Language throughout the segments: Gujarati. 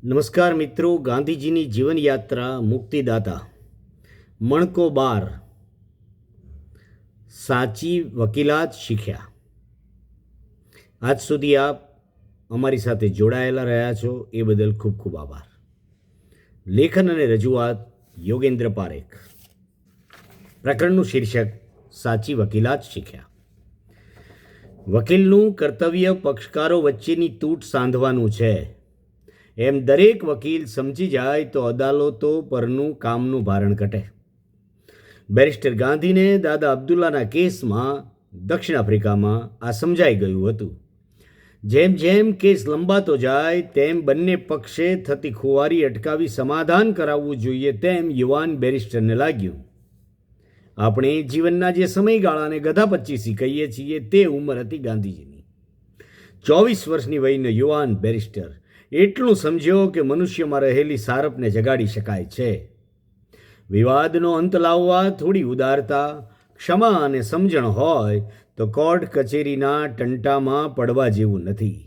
નમસ્કાર મિત્રો, ગાંધીજીની જીવનયાત્રા, મુક્તિદાતા, મણકો બાર, સાચી વકીલાત શીખ્યા. આજ સુધી આપ અમારી સાથે જોડાયેલા રહ્યા છો એ બદલ ખૂબ ખૂબ આભાર. લેખન અને રજૂઆત યોગેન્દ્ર પારેખ. પ્રકરણનું શીર્ષક સાચી વકીલાત શીખ્યા. વકીલનું કર્તવ્ય પક્ષકારો વચ્ચેની તૂટ સાંધવાનું છે. એમ દરેક વકીલ સમજી જાય તો અદાલતો પરનું કામનું ભારણ ઘટે. બેરિસ્ટર ગાંધીને દાદા અબ્દુલ્લાના કેસમાં દક્ષિણ આફ્રિકામાં આ સમજાઈ ગયું હતું. જેમ જેમ કેસ લંબાતો જાય તેમ બંને પક્ષે થતી ખુવારી અટકાવી સમાધાન કરાવવું જોઈએ તેમ યુવાન બેરિસ્ટરને લાગ્યું. આપણે જીવનના જે સમયગાળાને ગધા પચીસી કહીએ છીએ તે ઉંમર હતી ગાંધીજીની. 24 વર્ષની વયનો યુવાન બેરિસ્ટર એટલું સમજ્યો કે મનુષ્યમાં રહેલી સારપને જગાડી શકાય છે. વિવાદનો અંત લાવવા થોડી ઉદારતા, ક્ષમા અને સમજણ હોય તો કોર્ટ કચેરીના ટંટામાં પડવા જેવું નથી.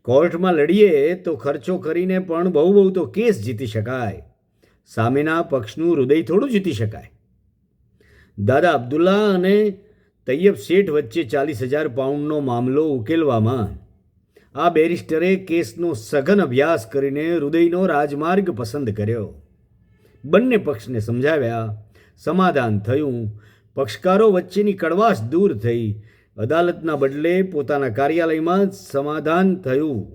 કોર્ટમાં લડીએ તો ખર્ચો કરીને પણ બહુ તો કેસ જીતી શકાય. સામેના પક્ષનું હૃદય થોડું જીતી શકાય. દાદા અબ્દુલ્લા અને તૈયબ શેઠ વચ્ચે 40,000 પાઉન્ડનો મામલો ઉકેલવામાં આ બેરિસ્ટરે કેસનો સઘન અભ્યાસ કરીને હૃદયનો રાજમાર્ગ પસંદ કર્યો. બંને પક્ષને સમજાવ્યા, સમાધાન થયું, પક્ષકારો વચ્ચેની કડવાશ દૂર થઈ, અદાલતના બદલે પોતાના કાર્યાલયમાં જ સમાધાન થયું,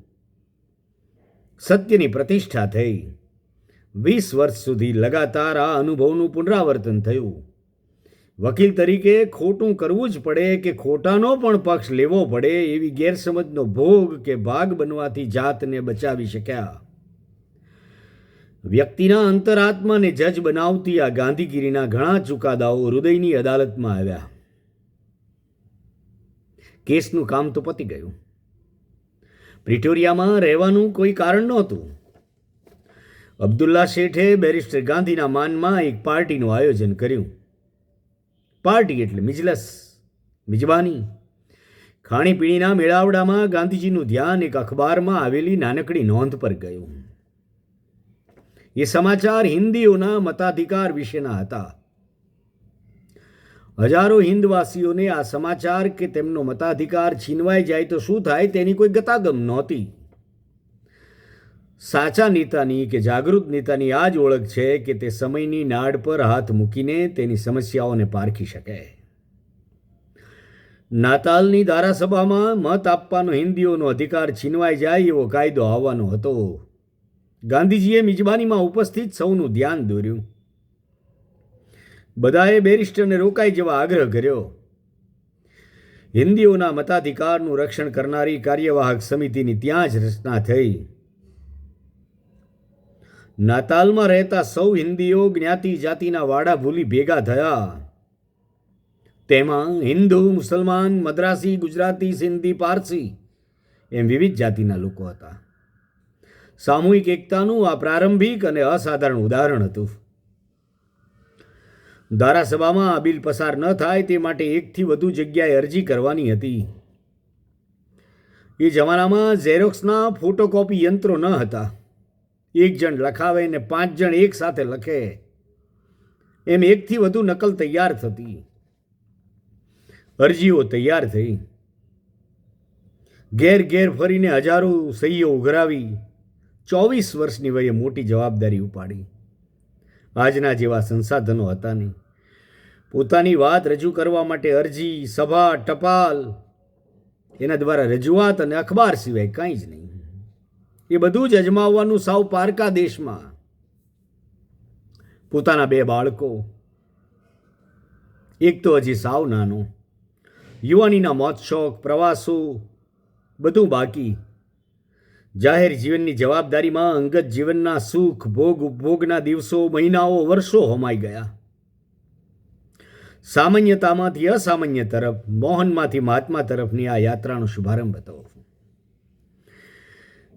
સત્યની પ્રતિષ્ઠા થઈ. 20 વર્ષ સુધી લગાતાર આ અનુભવનું પુનરાવર્તન થયું. વકીલ તરીકે ખોટું કરવું જ પડે કે ખોટાનો પણ પક્ષ લેવો પડે એવી ગેરસમજનો ભોગ કે ભાગ બનવાથી જાતને બચાવી શક્યા. વ્યક્તિના અંતરાત્માને જજ બનાવતી આ ગાંધીગીરીના ઘણા ચુકાદાઓ હૃદયની અદાલતમાં આવ્યા. કેસનું કામ તો પતી ગયું. પ્રિટોરિયામાં રહેવાનું કોઈ કારણ નહોતું. અબ્દુલ્લા શેઠે બેરિસ્ટર ગાંધીના માનમાં એક પાર્ટીનું આયોજન કર્યું. પાર્ટી એટલે મિજલસ, મિજબાની. ખાણીપીણીના મેળાવડામાં ગાંધીજીનું ધ્યાન એક અખબારમાં આવેલી નાનકડી નોંધ પર ગયું. એ સમાચાર હિન્દીઓના મતાધિકાર વિશેના હતા. હજારો હિન્દવાસીઓને આ સમાચાર કે તેમનો મતાધિકાર છીનવાઈ જાય તો શું થાય તેની કોઈ ગતાગમ નહોતી. સાચા નેતાની કે જાગૃત નેતાની આ જ ઓળખ છે કે તે સમયની નાડ પર હાથ મૂકીને તેની સમસ્યાઓને પારખી શકે. નાતાલની ધારાસભામાં મત આપવાનો હિન્દીઓનો અધિકાર છીનવાઈ જાય એવો કાયદો આવવાનો હતો. ગાંધીજીએ મિજબાનીમાં ઉપસ્થિત સૌનું ધ્યાન દોર્યું. બધાએ બેરિસ્ટરને રોકાઈ જવા આગ્રહ કર્યો. હિન્દીઓના મતાધિકારનું રક્ષણ કરનારી કાર્યવાહક સમિતિની ત્યાં જ રચના થઈ. નાતાલમાં રહેતા સૌ હિન્દીઓ જ્ઞાતિ જાતિના વાડા ભૂલી ભેગા થયા. તેમાં હિન્દુ, મુસલમાન, મદ્રાસી, ગુજરાતી, સિંધી, પારસી એમ વિવિધ જાતિના લોકો હતા. સામૂહિક એકતાનું આ પ્રારંભિક અને અસાધારણ ઉદાહરણ હતું. ધારાસભામાં આ બિલ પસાર ન થાય તે માટે 1થી વધુ જગ્યાએ અરજી કરવાની હતી. એ જમાનામાં ઝેરોક્સના ફોટોકોપી યંત્રો ન હતા. એક જણ લખાવે ને 5 જણ એક સાથે લખે એમ 1થી વધુ નકલ તૈયાર થતી. અરજીઓ તૈયાર થઈ. ઘેર ઘેર ફરીને હજારો સહીઓ ઉઘરાવી 24 વર્ષની વયે મોટી જવાબદારી ઉપાડી. આજના જેવા સંસાધનો હતા નહીં. પોતાની વાત રજૂ કરવા માટે અરજી, સભા, ટપાલ, એના દ્વારા રજૂઆત અને અખબાર સિવાય કાંઈ જ નહીં. એ બધું જ અજમાવવાનું સાવ પારકા દેશમાં. પોતાના 2 બાળકો, એક તો હજી સાવ નાનો, યુવાનીના મોત શોખ, પ્રવાસો, બધું બાકી. જાહેર જીવનની જવાબદારીમાં અંગત જીવનના સુખ, ભોગ, ઉપભોગના દિવસો, મહિનાઓ, વર્ષો હોમાઈ ગયા. સામાન્યતામાંથી અસામાન્ય તરફ, મોહનમાંથી મહાત્મા તરફની આ યાત્રાનો શુભારંભ હતો.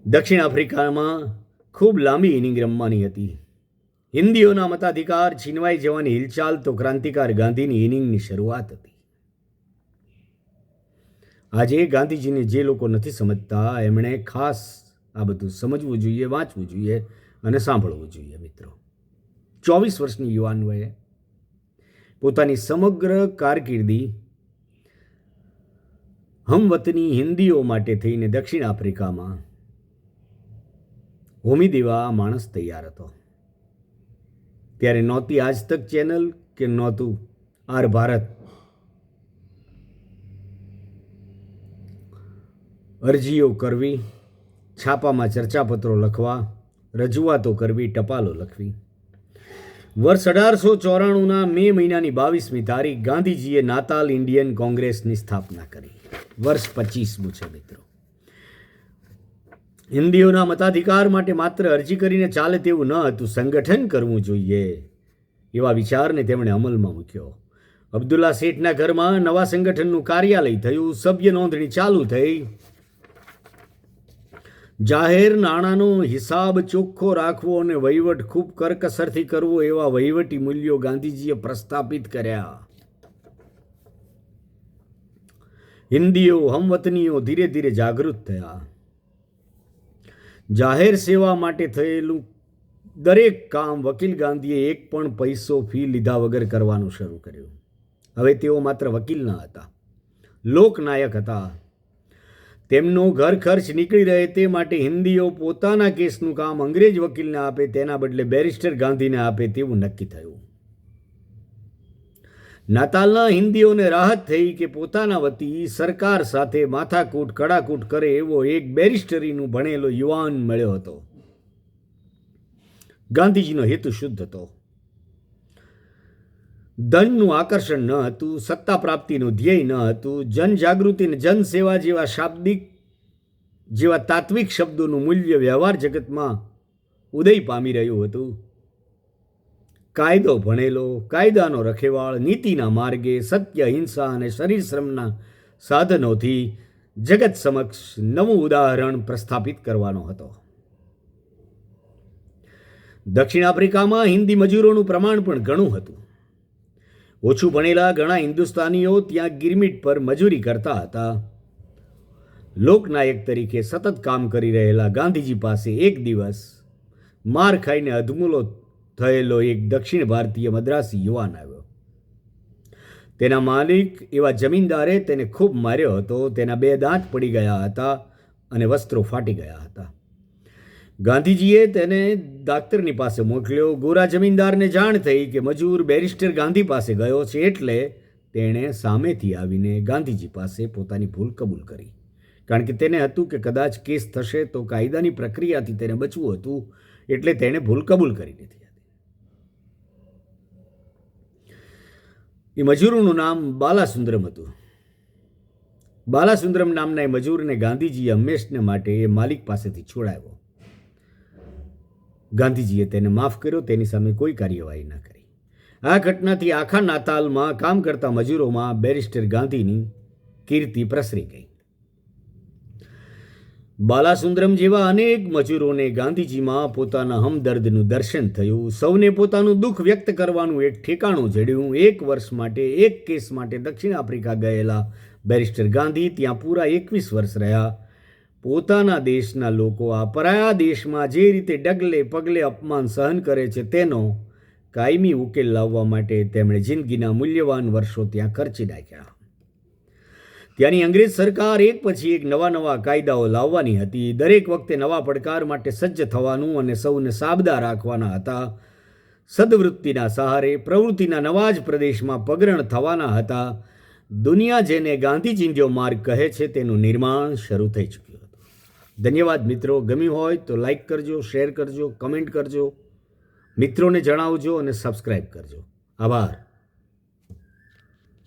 દક્ષિણ આફ્રિકામાં ખૂબ લાંબી ઇનિંગ રમવાની હતી. હિન્દીઓના મતાધિકાર છીનવાઈ જવાની હિલચાલ તો ક્રાંતિકાર ગાંધીની ઇનિંગની શરૂઆત હતી. આજે ગાંધીજીને જે લોકો નથી સમજતા એમણે ખાસ આ બધું સમજવું જોઈએ, વાંચવું જોઈએ અને સાંભળવું જોઈએ. મિત્રો, 24 વર્ષની યુવાન વયે પોતાની સમગ્ર કારકિર્દી હમવતની હિન્દીઓ માટે થઈને દક્ષિણ આફ્રિકામાં હોમી દેવા આ માણસ તૈયાર હતો. ત્યારે નહોતી આજ તક ચેનલ કે નહોતું આર ભારત. અરજીઓ કરવી, છાપામાં ચર્ચાપત્રો લખવા, રજૂઆતો કરવી, ટપાલો લખવી. વર્ષ 1894ના મે મહિનાની 22મી તારીખ ગાંધીજીએ નાતાલ ઇન્ડિયન કોંગ્રેસની સ્થાપના કરી. વર્ષ 25મું છે. મિત્રો, હિન્દીઓના મતાધિકાર માટે માત્ર અરજી કરીને ચાલે તેવું ન હતું, સંગઠન કરવું જોઈએ એવા વિચારને તેમણે અમલમાં મૂક્યો. અબ્દુલ્લા શેઠના ઘરમાં નવા સંગઠનનું કાર્યાલય થયું, સભ્ય નોંધણી ચાલુ થઈ. જાહેર નાણાંનો હિસાબ ચોખ્ખો રાખવો અને વહીવટ ખૂબ કરકસરથી કરવો એવા વહીવટી મૂલ્યો ગાંધીજીએ પ્રસ્થાપિત કર્યા. હિન્દીઓ, હમવતનીઓ ધીરે ધીરે જાગૃત થયા. જાહેર સેવા માટે થયેલું દરેક કામ વકીલ ગાંધીએ એક પણ પૈસો ફી લીધા વગર કરવાનું શરૂ કર્યું. હવે તેઓ માત્ર વકીલ ન હતા, લોકનાયક હતા. તેમનો ઘર ખર્ચ નીકળી રહે તે માટે હિન્દીઓ પોતાના કેસનું કામ અંગ્રેજ વકીલને આપે તેના બદલે બેરિસ્ટર ગાંધીને આપે તેવું નક્કી થયું. નાતાલના હિન્દીઓને રાહત થઈ કે પોતાના વતી સરકાર સાથે માથાકૂટ કડાકૂટ કરે એવો એક બેરિસ્ટરીનું ભણેલો યુવાન મળ્યો હતો. ગાંધીજીનો હેતુ શુદ્ધ હતો. ધનનું આકર્ષણ ન હતું, સત્તા પ્રાપ્તિનું ધ્યેય ન હતું. જનજાગૃતિ અને જનસેવા જેવા તાત્વિક શબ્દોનું મૂલ્ય વ્યવહાર જગતમાં ઉદય પામી રહ્યું હતું. કાયદો ભણેલો, કાયદાનો રખેવાળ, નીતિના માર્ગે, સત્ય, હિંસા અને શરીર શ્રમના સાધનોથી જગત સમક્ષ નવું ઉદાહરણ પ્રસ્થાપિત કરવાનો હતો. દક્ષિણ આફ્રિકામાં હિન્દી મજૂરોનું પ્રમાણ પણ ઘણું હતું. ઓછું ભણેલા ઘણા હિન્દુસ્તાનીઓ ત્યાં ગિરમિટ પર મજૂરી કરતા હતા. લોકનાયક તરીકે સતત કામ કરી રહેલા ગાંધીજી પાસે એક દિવસ માર ખાઈને અધમૂલો થયેલો એક દક્ષિણ ભારતીય મદ્રાસી યુવાન આવ્યો. તેના માલિક એવા જમીનદારે તેને ખૂબ માર્યો હતો. તેના 2 દાંત પડી ગયા હતા અને વસ્ત્રો ફાટી ગયા હતા. ગાંધીજીએ તેને ડાક્ટરની પાસે મોકલ્યો. ગોરા જમીનદારને જાણ થઈ કે મજૂર બેરિસ્ટર ગાંધી પાસે ગયો છે, એટલે તેણે સામેથી આવીને ગાંધીજી પાસે પોતાની ભૂલ કબૂલ કરી. કારણ કે તેને હતું કે કદાચ કેસ થશે તો કાયદાની પ્રક્રિયાથી તેને બચવું હતું, એટલે તેણે ભૂલ કબૂલ કરી લીધી હતી. એ મજૂરનું નામ બાલાસુંદરમ હતું. બાલાસુંદરમ નામના એ મજૂરને ગાંધીજીએ હંમેશને માટે એ માલિક પાસેથી છોડાવ્યો. ગાંધીજીએ તેને માફ કર્યો, તેની સામે કોઈ કાર્યવાહી ન કરી. આ ઘટનાથી આખા નાતાલમાં કામ કરતા મજૂરોમાં બેરિસ્ટર ગાંધીની કીર્તિ પ્રસરી ગઈ. બાલાસુંદરમ જેવા અનેક મજૂરોને ગાંધીજીમાં પોતાના હમદર્દનું દર્શન થયું. સૌને પોતાનું દુઃખ વ્યક્ત કરવાનું એક ઠેકાણું જડ્યું. 1 વર્ષ માટે એક કેસ માટે દક્ષિણ આફ્રિકા ગયેલા બેરિસ્ટર ગાંધી ત્યાં પૂરા 21 વર્ષ રહ્યા. પોતાના દેશના લોકો આ પરાયા દેશમાં જે રીતે ડગલે પગલે અપમાન સહન કરે છે તેનો કાયમી ઉકેલ લાવવા માટે તેમણે જિંદગીના મૂલ્યવાન વર્ષો ત્યાં ખર્ચી નાખ્યા. ત્યાંની અંગ્રેજ સરકાર એક પછી એક નવા કાયદાઓ લાવવાની હતી. દરેક વખતે નવા પડકાર માટે સજ્જ થવાનું અને સૌને સાબદા રાખવાના હતા. સદવૃત્તિના સહારે પ્રવૃત્તિના નવા જ પ્રદેશમાં પગરણ થવાના હતા. દુનિયા જેને ગાંધીજીનો માર્ગ કહે છે તેનું નિર્માણ શરૂ થઈ ચૂક્યું હતું. ધન્યવાદ મિત્રો. ગમ્યું હોય તો લાઈક કરજો, શેર કરજો, કમેન્ટ કરજો, મિત્રોને જણાવજો અને સબસ્ક્રાઈબ કરજો. આભાર.